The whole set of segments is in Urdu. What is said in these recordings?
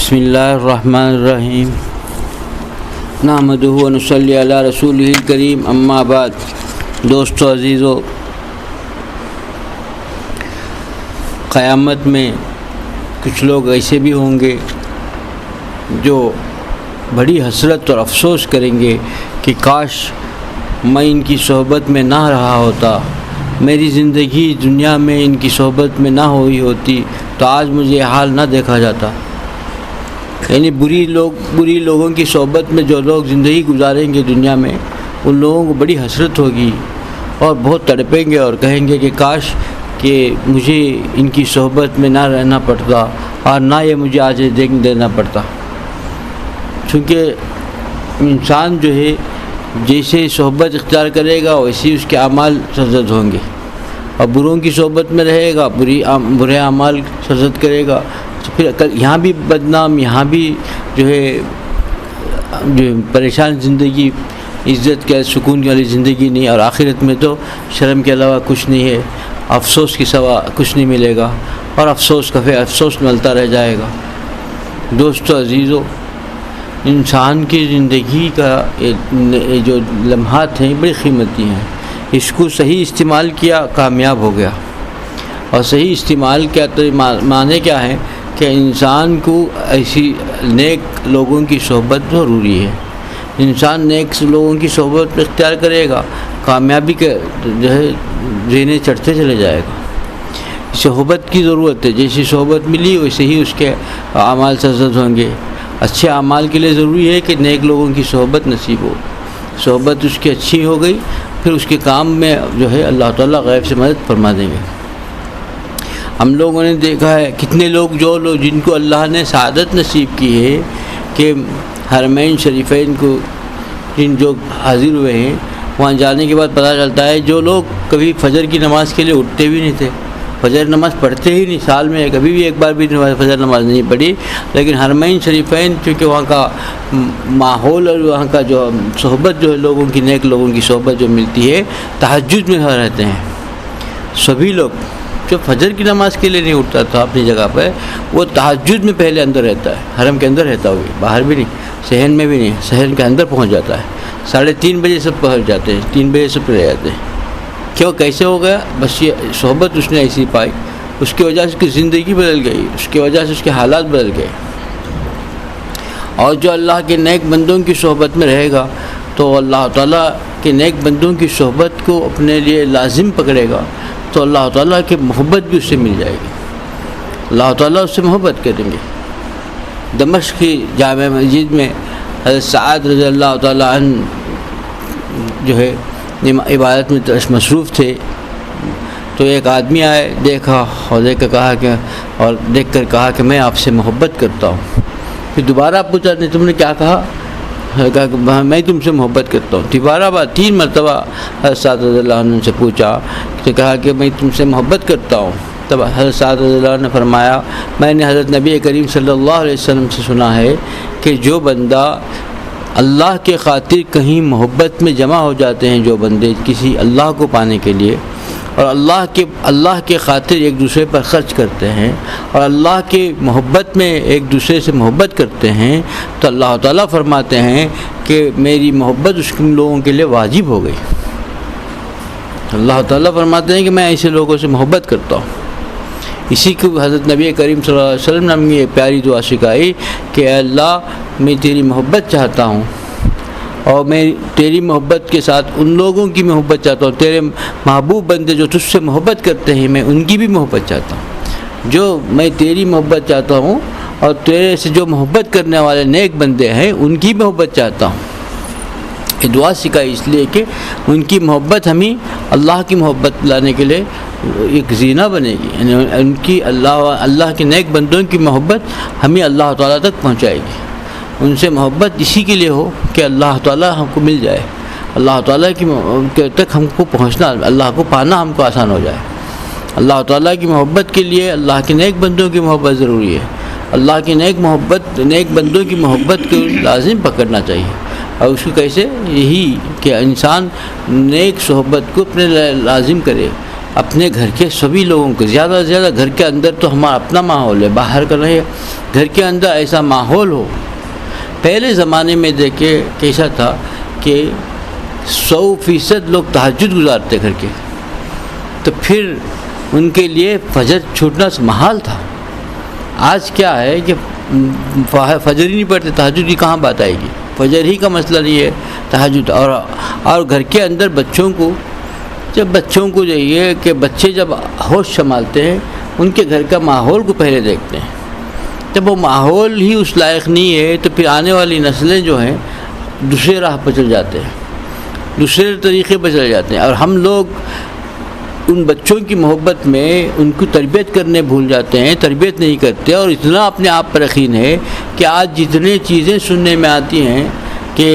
بسم اللہ الرحمن الرحیم نحمدہ و نصلی علی رسولہ الکریم اما بعد۔ دوستو عزیزو، قیامت میں کچھ لوگ ایسے بھی ہوں گے جو بڑی حسرت اور افسوس کریں گے کہ کاش میں ان کی صحبت میں نہ رہا ہوتا، میری زندگی دنیا میں ان کی صحبت میں نہ ہوئی ہوتی تو آج مجھے یہ حال نہ دیکھا جاتا۔ یعنی بری لوگوں کی صحبت میں جو لوگ زندگی گزاریں گے دنیا میں، ان لوگوں کو بڑی حسرت ہوگی اور بہت تڑپیں گے اور کہیں گے کہ کاش کہ مجھے ان کی صحبت میں نہ رہنا پڑتا اور نہ یہ مجھے آج دینا پڑتا۔ چونکہ انسان جو ہے جیسے صحبت اختیار کرے گا ویسے اس کے اعمال سرزد ہوں گے، اور بروں کی صحبت میں رہے گا برے اعمال سرزد کرے گا، تو پھر یہاں بھی بدنام، یہاں بھی جو پریشان زندگی، عزت کے سکون والی زندگی نہیں، اور آخرت میں تو شرم کے علاوہ کچھ نہیں ہے، افسوس کے سوا کچھ نہیں ملے گا، اور افسوس ملتا رہ جائے گا۔ دوستو عزیزو، انسان کی زندگی کا یہ جو لمحات ہیں بڑی قیمتی ہیں، اس کو صحیح استعمال کیا کامیاب ہو گیا، اور صحیح استعمال کیا تو معنی کیا ہے کہ انسان کو ایسی نیک لوگوں کی صحبت ضروری ہے۔ انسان نیک لوگوں کی صحبت اختیار کرے گا، کامیابی کے جو ہے زینے چڑھتے چلے جائے گا۔ صحبت کی ضرورت ہے، جیسی صحبت ملی ویسے ہی اس کے اعمال سرزد ہوں گے۔ اچھے اعمال کے لیے ضروری ہے کہ نیک لوگوں کی صحبت نصیب ہو، صحبت اس کی اچھی ہو گئی، پھر اس کے کام میں جو ہے اللہ تعالیٰ غیب سے مدد فرما دیں گے۔ ہم لوگوں نے دیکھا ہے کتنے لوگ جن کو اللہ نے سعادت نصیب کی ہے کہ حرمین شریفین کو جو حاضر ہوئے ہیں، وہاں جانے کے بعد پتہ چلتا ہے جو لوگ کبھی فجر کی نماز کے لیے اٹھتے بھی نہیں تھے، فجر نماز پڑھتے ہی نہیں، سال میں کبھی بھی ایک بار بھی فجر نماز نہیں پڑھی، لیکن حرمین شریفین چونکہ وہاں کا ماحول اور وہاں کا جو صحبت جو ہے لوگوں کی، نیک لوگوں کی صحبت جو ملتی ہے، تہجد میں رہتے ہیں سبھی لوگ۔ جو فجر کی نماز کے لیے نہیں اٹھتا تھا اپنی جگہ پہ، وہ تہجد میں پہلے اندر رہتا ہے، حرم کے اندر رہتا ہوگی، باہر بھی نہیں، صحن میں بھی نہیں، صحن کے اندر پہنچ جاتا ہے، 3:30 بجے سب پہنچ جاتے ہیں، 3 بجے سب رہ جاتے ہیں۔ کیوں، کیسے ہو گیا؟ بس یہ صحبت اس نے ایسی پائی، اس کی وجہ سے اس کی زندگی بدل گئی، اس کی وجہ سے اس کے حالات بدل گئے۔ اور جو اللہ کے نیک بندوں کی صحبت میں رہے گا تو اللہ تعالیٰ کے نیک بندوں کی صحبت کو اپنے لیے لازم پکڑے گا تو اللہ تعالیٰ کی محبت بھی اس سے مل جائے گی، اللہ تعالیٰ اس سے محبت کریں گے۔ دمشق کی جامع مسجد میں حضرت سعد رضی اللہ تعالیٰ عنہ جو ہے عبادت میں مصروف تھے، تو ایک آدمی آئے، دیکھا اور دیکھ کر کہا کہ میں آپ سے محبت کرتا ہوں۔ پھر دوبارہ پوچھا، نہیں تم نے کیا کہا؟ کہا کہ میں تم سے محبت کرتا ہوں۔ دوبارہ 3 مرتبہ حضرت سعد رضی اللہ عنہ سے پوچھا تو کہا کہ میں تم سے محبت کرتا ہوں۔ تب حضرت سعد رضی اللہ عنہ نے فرمایا، میں نے حضرت نبی کریم صلی اللہ علیہ وسلم سے سنا ہے کہ جو بندہ اللہ کے خاطر کہیں محبت میں جمع ہو جاتے ہیں، جو بندے کسی اللہ کو پانے کے لیے اور اللہ کے خاطر ایک دوسرے پر خرچ کرتے ہیں اور اللہ کے محبت میں ایک دوسرے سے محبت کرتے ہیں، تو اللہ تعالیٰ فرماتے ہیں کہ میری محبت اس لوگوں کے لیے واجب ہو گئی۔ اللہ تعالیٰ فرماتے ہیں کہ میں ایسے لوگوں سے محبت کرتا ہوں۔ اسی کو حضرت نبی کریم صلی اللہ علیہ وسلم نے ہمیں یہ پیاری دعا سکھائی کہ اے اللہ، میں تیری محبت چاہتا ہوں، اور میں تیری محبت کے ساتھ ان لوگوں کی محبت چاہتا ہوں، تیرے محبوب بندے جو تجھ سے محبت کرتے ہیں میں ان کی بھی محبت چاہتا ہوں، جو میں تیری محبت چاہتا ہوں اور تیرے سے جو محبت کرنے والے نیک بندے ہیں ان کی محبت چاہتا ہوں۔ یہ دعا سکھائی اس لیے کہ ان کی محبت ہمیں اللہ کی محبت لانے کے لیے ایک زینہ بنے گی، یعنی ان کی اللہ کے نیک بندوں کی محبت ہمیں اللہ تعالیٰ تک پہنچائے گی۔ ان سے محبت اسی کے لیے ہو کہ اللہ تعالیٰ ہم کو مل جائے، اللہ تعالیٰ کی تک ہم کو پہنچنا، اللہ کو پانا ہم کو آسان ہو جائے۔ اللہ تعالیٰ کی محبت کے لیے اللہ کے نیک بندوں کی محبت ضروری ہے، اللہ کی نیک بندوں کی محبت کو لازم پکڑنا چاہیے۔ اور اس کو کیسے؟ یہی کہ انسان نیک صحبت کو اپنے لازم کرے، اپنے گھر کے سبھی لوگوں کو زیادہ سے زیادہ گھر کے اندر تو ہمارا اپنا ماحول ہے، باہر کا نہیں، گھر کے اندر ایسا ماحول ہو. پہلے زمانے میں دیکھے کیسا تھا کہ 100% لوگ تہجد گزارتے گھر کے، تو پھر ان کے لیے فجر چھوٹنا محال تھا. آج کیا ہے کہ فجر ہی نہیں پڑھتے، تہجد کی کہاں بات آئے گی؟ فجر ہی کا مسئلہ نہیں ہے تہجد. اور گھر کے اندر بچوں کو یہ کہ بچے جب ہوش سنبھالتے ہیں ان کے گھر کا ماحول کو پہلے دیکھتے ہیں. جب وہ ماحول ہی اس لائق نہیں ہے تو پھر آنے والی نسلیں جو ہیں دوسرے راہ پر چل جاتے ہیں، دوسرے طریقے پر چلے جاتے ہیں. اور ہم لوگ ان بچوں کی محبت میں ان کو تربیت کرنے بھول جاتے ہیں، تربیت نہیں کرتے. اور اتنا اپنے آپ پر یقین ہے کہ آج جتنے چیزیں سننے میں آتی ہیں کہ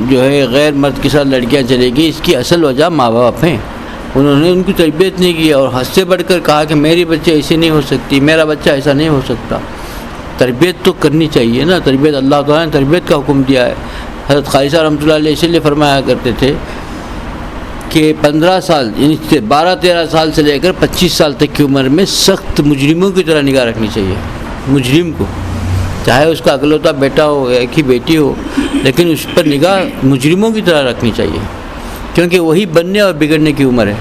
جو ہے غیر مرد کے ساتھ لڑکیاں چلے گی، اس کی اصل وجہ ماں باپ ہیں. انہوں نے ان کی تربیت نہیں کی اور حد سے بڑھ کر کہا کہ میری بچے ایسی نہیں ہو سکتی، میرا بچہ ایسا نہیں ہو سکتا. تربیت تو کرنی چاہیے نا، تربیت اللہ تعالیٰ نے تربیت کا حکم دیا ہے. حضرت خواجہ رحمۃ اللہ علیہ اس لیے فرمایا کرتے تھے کہ 15 سال یعنی 12-13 سال سے لے کر 25 سال تک کی عمر میں سخت مجرموں کی طرح نگاہ رکھنی چاہیے. مجرم کو چاہے اس کا اکلوتا بیٹا ہو یا ایک ہی بیٹی ہو، لیکن اس پر نگاہ مجرموں کی طرح رکھنی چاہیے، کیونکہ وہی بننے اور بگڑنے کی عمر ہے.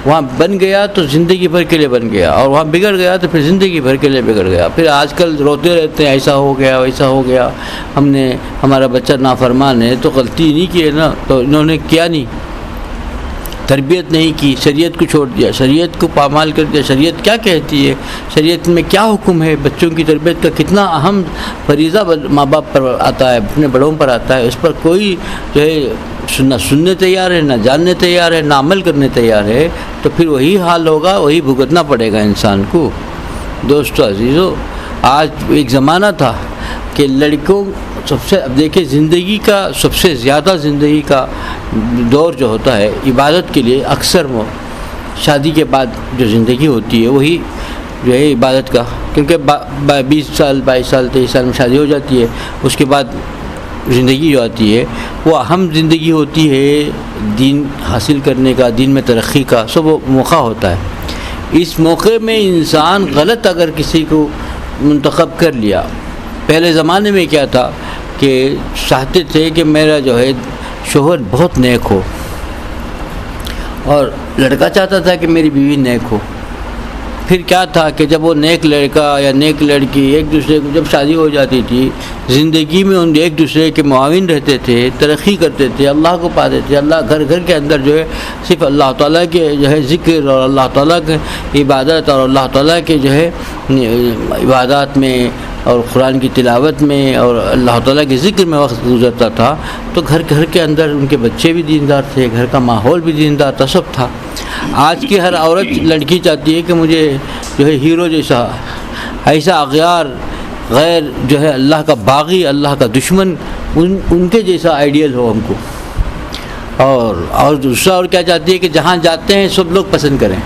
وہاں بن گیا تو زندگی بھر کے لیے بن گیا، اور وہاں بگڑ گیا تو پھر زندگی بھر کے لیے بگڑ گیا. پھر آج کل روتے رہتے ہیں ایسا ہو گیا ویسا ہو گیا، ہمارا بچہ نافرمان ہے. تو غلطی نہیں کی ہے نا، تو انہوں نے کیا نہیں، تربیت نہیں کی، شریعت کو چھوڑ دیا، شریعت کو پامال کر دیا. شریعت کیا کہتی ہے، شریعت میں کیا حکم ہے، بچوں کی تربیت کا کتنا اہم فریضہ ماں باپ پر آتا ہے، اپنے بڑوں پر آتا ہے. اس پر کوئی جو ہے نہ سننے تیار ہے، نہ جاننے تیار ہے، نہ عمل کرنے تیار ہے، تو پھر وہی حال ہوگا، وہی بھگتنا پڑے گا انسان کو. دوستو عزیزو، آج ایک زمانہ تھا کہ لڑکوں اب دیکھیں زندگی کا سب سے زیادہ زندگی کا دور جو ہوتا ہے عبادت کے لیے، اکثر وہ شادی کے بعد جو زندگی ہوتی ہے وہی جو ہے عبادت کا، کیونکہ 20 سال 22 سال 23 سال میں شادی ہو جاتی ہے. اس کے بعد زندگی جو آتی ہے وہ اہم زندگی ہوتی ہے، دین حاصل کرنے کا، دین میں ترقی کا سب وہ موقع ہوتا ہے. اس موقع میں انسان غلط اگر کسی کو منتخب کر لیا، پہلے زمانے میں کیا تھا کہ چاہتے تھے کہ میرا جو ہے شوہر بہت نیک ہو، اور لڑکا چاہتا تھا کہ میری بیوی نیک ہو. پھر کیا تھا کہ جب وہ نیک لڑکا یا نیک لڑکی ایک دوسرے کو جب شادی ہو جاتی تھی، زندگی میں ان ایک دوسرے کے معاون رہتے تھے، ترقی کرتے تھے، اللہ کو پاتے تھے. اللہ گھر گھر کے اندر جو ہے صرف اللہ تعالیٰ کے جو ہے ذکر اور اللہ تعالیٰ کے عبادت اور اللہ تعالیٰ کے جو ہے عبادات میں اور قرآن کی تلاوت میں اور اللہ تعالیٰ کے ذکر میں وقت گزرتا تھا. تو گھر گھر کے اندر ان کے بچے بھی دیندار تھے، گھر کا ماحول بھی دیندار تھا، سب تھا. آج کی ہر عورت لڑکی چاہتی ہے کہ مجھے جو ہے ہیرو جیسا، ایسا اغیار، غیر جو ہے اللہ کا باغی، اللہ کا دشمن، ان کے جیسا آئیڈیل ہو ہم کو. اور دوسرا اور کیا چاہتی ہے کہ جہاں جاتے ہیں سب لوگ پسند کریں،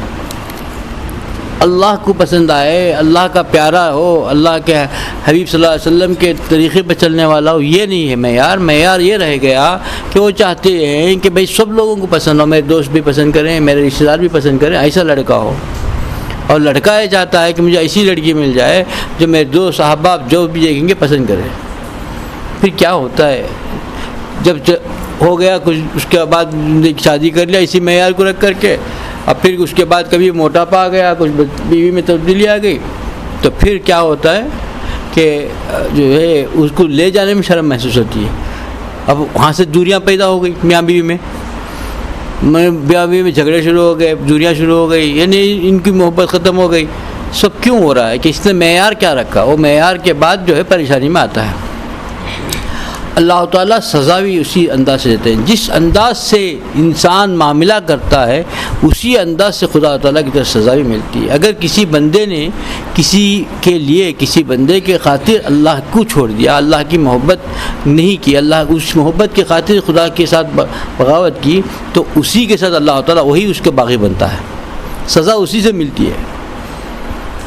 اللہ کو پسند آئے، اللہ کا پیارا ہو، اللہ کے حبیب صلی اللہ علیہ وسلم کے طریقے پہ چلنے والا ہو. یہ نہیں ہے معیار یہ رہ گیا کہ وہ چاہتے ہیں کہ بھئی سب لوگوں کو پسند ہو، میرے دوست بھی پسند کریں، میرے رشتہ دار بھی پسند کریں، ایسا لڑکا ہو. اور لڑکا یہ چاہتا ہے کہ مجھے ایسی لڑکی مل جائے جو میرے دوست احباب جو بھی دیکھیں گے پسند کریں. پھر کیا ہوتا ہے، جب ہو گیا کچھ اس کے بعد شادی کر لیا اسی معیار کو رکھ کر کے، اب پھر اس کے بعد کبھی موٹاپا آ گیا، کچھ بیوی میں تبدیلی آ گئی، تو پھر کیا ہوتا ہے کہ جو ہے اس کو لے جانے میں شرم محسوس ہوتی ہے. اب وہاں سے دوریاں پیدا ہو گئی میاں بیوی میں جھگڑے شروع ہو گئے، دوریاں شروع ہو گئی، یعنی ان کی محبت ختم ہو گئی. سب کیوں ہو رہا ہے کہ اس نے معیار کیا رکھا، وہ معیار کے بعد جو ہے پریشانی میں آتا ہے. اللہ تعالیٰ سزا بھی اسی انداز سے دیتے ہیں، جس انداز سے انسان معاملہ کرتا ہے اسی انداز سے خدا تعالیٰ کی طرف سزا بھی ملتی ہے. اگر کسی بندے نے کسی کے لیے، کسی بندے کے خاطر اللہ کو چھوڑ دیا، اللہ کی محبت نہیں کی، اللہ اس محبت کے خاطر خدا کے ساتھ بغاوت کی، تو اسی کے ساتھ اللہ تعالیٰ وہی اس کے باغی بنتا ہے، سزا اسی سے ملتی ہے،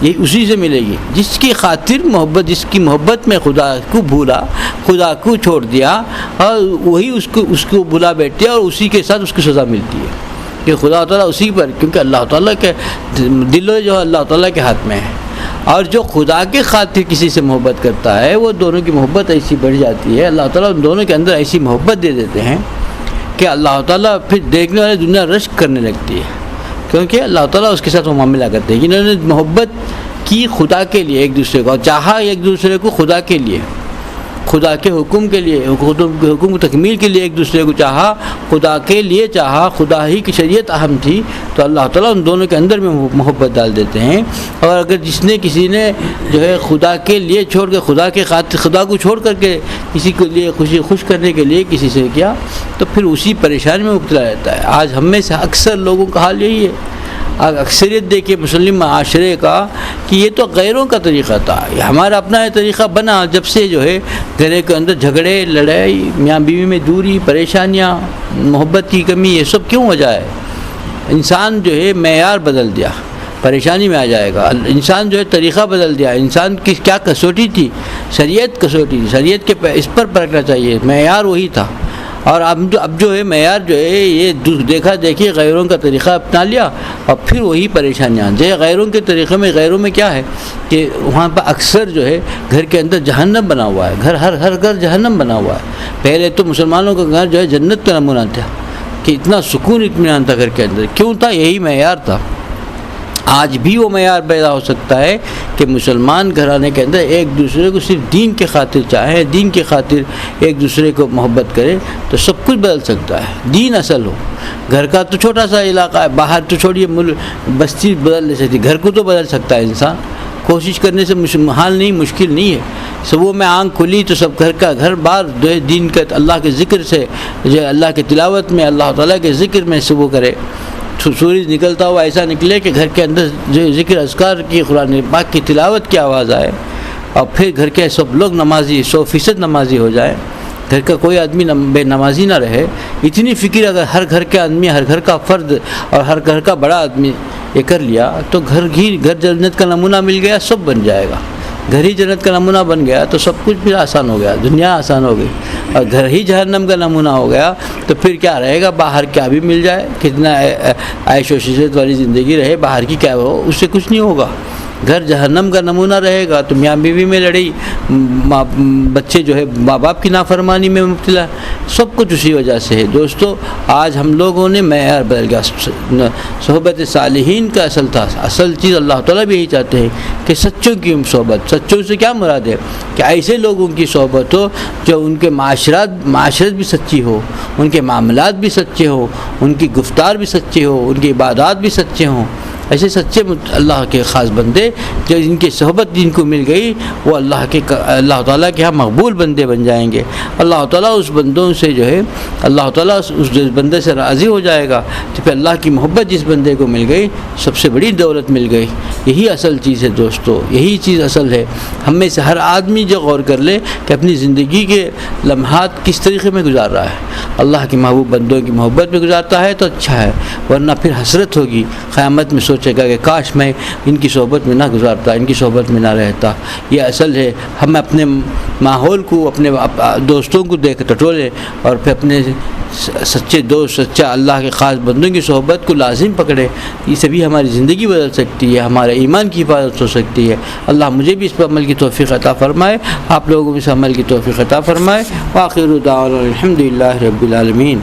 یہ اسی سے ملے گی. جس کی خاطر محبت، جس کی محبت میں خدا کو بھولا، خدا کو چھوڑ دیا، اور وہی اس کو بھلا بیٹھے اور اسی کے ساتھ اس کو سزا ملتی ہے. کہ خدا تعالیٰ اسی پر، کیونکہ اللہ تعالیٰ کے دل جو ہے اللہ تعالیٰ کے ہاتھ میں ہے، اور جو خدا کے خاطر کسی سے محبت کرتا ہے وہ دونوں کی محبت ایسی بڑھ جاتی ہے، اللہ تعالیٰ ان دونوں کے اندر ایسی محبت دے دیتے ہیں کہ اللہ تعالیٰ پھر دیکھنے والے دنیا رشک کرنے لگتی ہے، کیونکہ اللہ تعالیٰ اس کے ساتھ وہ معاملہ کرتے ہیں کہ انہوں نے محبت کی خدا کے لیے ایک دوسرے کو، اور چاہا ایک دوسرے کو خدا کے لیے، خدا کے حکم کے لیے، حکم تکمیل کے لیے ایک دوسرے کو چاہا، خدا کے لیے چاہا، خدا ہی کی شریعت اہم تھی، تو اللہ تعالیٰ ان دونوں کے اندر میں محبت ڈال دیتے ہیں۔ اور اگر کسی نے جو ہے خدا کے لیے چھوڑ کے، خدا کے خاطر خدا کو چھوڑ کر کے کسی کے لیے خوش کرنے کے لیے کسی سے کیا، تو پھر اسی پریشانی میں مبتلا رہتا ہے۔ آج ہم میں سے اکثر لوگوں کا حال یہی ہے، اکثریت دیکھیے مسلم معاشرے کا، کہ یہ تو غیروں کا طریقہ تھا، یہ ہمارا اپنا طریقہ بنا جب سے جو ہے گھر کے اندر جھگڑے، لڑائی، میاں بیوی میں دوری، پریشانیاں، محبت کی کمی، یہ سب کیوں وجہ ہے؟ انسان جو ہے معیار بدل دیا، پریشانی میں آ جائے گا۔ انسان جو ہے طریقہ بدل دیا، انسان کی کیا کسوٹی تھی؟ شریعت کسوٹی تھی، شریعت کے اس پر پرکھنا چاہیے، معیار وہی تھا، اور اب جو ہے معیار جو ہے یہ دیکھا دیکھی غیروں کا طریقہ اپنا لیا، اور پھر وہی پریشانیاں جو غیروں کے طریقے میں، غیروں میں کیا ہے کہ وہاں پر اکثر جو ہے گھر کے اندر جہنم بنا ہوا ہے، ہر گھر جہنم بنا ہوا ہے۔ پہلے تو مسلمانوں کا گھر جو ہے جنت کا نمونہ تھا، کہ اتنا سکون اطمینان تھا گھر کے اندر، کیوں تھا؟ یہی معیار تھا۔ آج بھی وہ معیار پیدا ہو سکتا ہے کہ مسلمان گھرانے کے اندر ایک دوسرے کو صرف دین کے خاطر چاہیں، دین کے خاطر ایک دوسرے کو محبت کرے، تو سب کچھ بدل سکتا ہے۔ دین اصل ہو، گھر کا تو چھوٹا سا علاقہ ہے، باہر تو چھوڑیے بستی بدل نہیں سکتی، گھر کو تو بدل سکتا ہے انسان، کوشش کرنے سے محال نہیں، مشکل نہیں ہے۔ صبح میں آنکھ کھلی تو سب گھر بار جو ہے دین کے، اللہ کے ذکر سے، جو اللہ کے تلاوت میں، اللہ تعالیٰ کے ذکر میں صبح کرے، سورج نکلتا ہوا ایسا نکلے کہ گھر کے اندر جو ذکر اذکار کی، قرآن پاک کی تلاوت کی آواز آئے، اور پھر گھر کے سب لوگ نمازی، 100% نمازی ہو جائے، گھر کا کوئی آدمی بے نمازی نہ رہے۔ اتنی فکر اگر ہر گھر کے آدمی، ہر گھر کا فرد اور ہر گھر کا بڑا آدمی یہ کر لیا، تو گھر جنت کا نمونہ مل گیا، سب بن جائے گا۔ گھر ہی جنت کا نمونہ بن گیا تو سب کچھ بھی آسان ہو گیا، دنیا آسان ہو گئی، اور گھر ہی جہنم کا نمونہ ہو گیا تو پھر کیا رہے گا؟ باہر کیا بھی مل جائے، کتنا عیش و عشرت والی زندگی رہے، باہر کی کیا ہو، اس سے کچھ نہیں ہوگا۔ گھر جہنم کا نمونہ رہے گا تو میاں بیوی میں لڑائی، بچے جو ہے ماں باپ کی نافرمانی میں مبتلا، سب کچھ اسی وجہ سے ہے۔ دوستو، آج ہم لوگوں نے معیار بدل گیا۔ صحبت صالحین کا اصل چیز اللہ تعالیٰ بھی یہی چاہتے ہیں کہ سچوں کی صحبت۔ سچوں سے کیا مراد ہے؟ کہ ایسے لوگوں کی صحبت ہو جو ان کے معاشرت بھی سچی ہو، ان کے معاملات بھی سچے ہوں، ان کی گفتار بھی سچے ہو، ان کی عبادات بھی سچے ہوں۔ ایسے سچے اللہ کے خاص بندے جو جن کی صحبت جن کو مل گئی، وہ اللہ تعالیٰ کے ہاں مقبول بندے بن جائیں گے۔ اللہ تعالیٰ اس بندوں سے جو ہے، اللہ تعالیٰ اس بندے سے راضی ہو جائے گا، تو پھر اللہ کی محبت جس بندے کو مل گئی، سب سے بڑی دولت مل گئی۔ یہی اصل چیز ہے دوستو، یہی چیز اصل ہے۔ ہم میں سے ہر آدمی جو غور کر لے کہ اپنی زندگی کے لمحات کس طریقے میں گزار رہا ہے، اللہ کے محبوب بندوں کی محبت میں گزارتا ہے تو اچھا ہے، ورنہ پھر حسرت ہوگی، قیامت میں سوچے گا کہ کاش میں ان کی صحبت میں نہ گزارتا، ان کی صحبت میں نہ رہتا۔ یہ اصل ہے، ہم اپنے ماحول کو، اپنے دوستوں کو دیکھ ٹٹولے، اور پھر اپنے سچے دوست، سچا اللہ کے خاص بندوں کی صحبت کو لازم پکڑے۔ یہ سبھی ہماری زندگی بدل سکتی ہے، ہمارے ایمان کی حفاظت ہو سکتی ہے۔ اللہ مجھے بھی اس پر عمل کی توفیق عطا فرمائے، آپ لوگوں کو بھی اس عمل کی توفیق عطا فرمائے۔ وآخر دعوانا الحمد للہ رب العالمین۔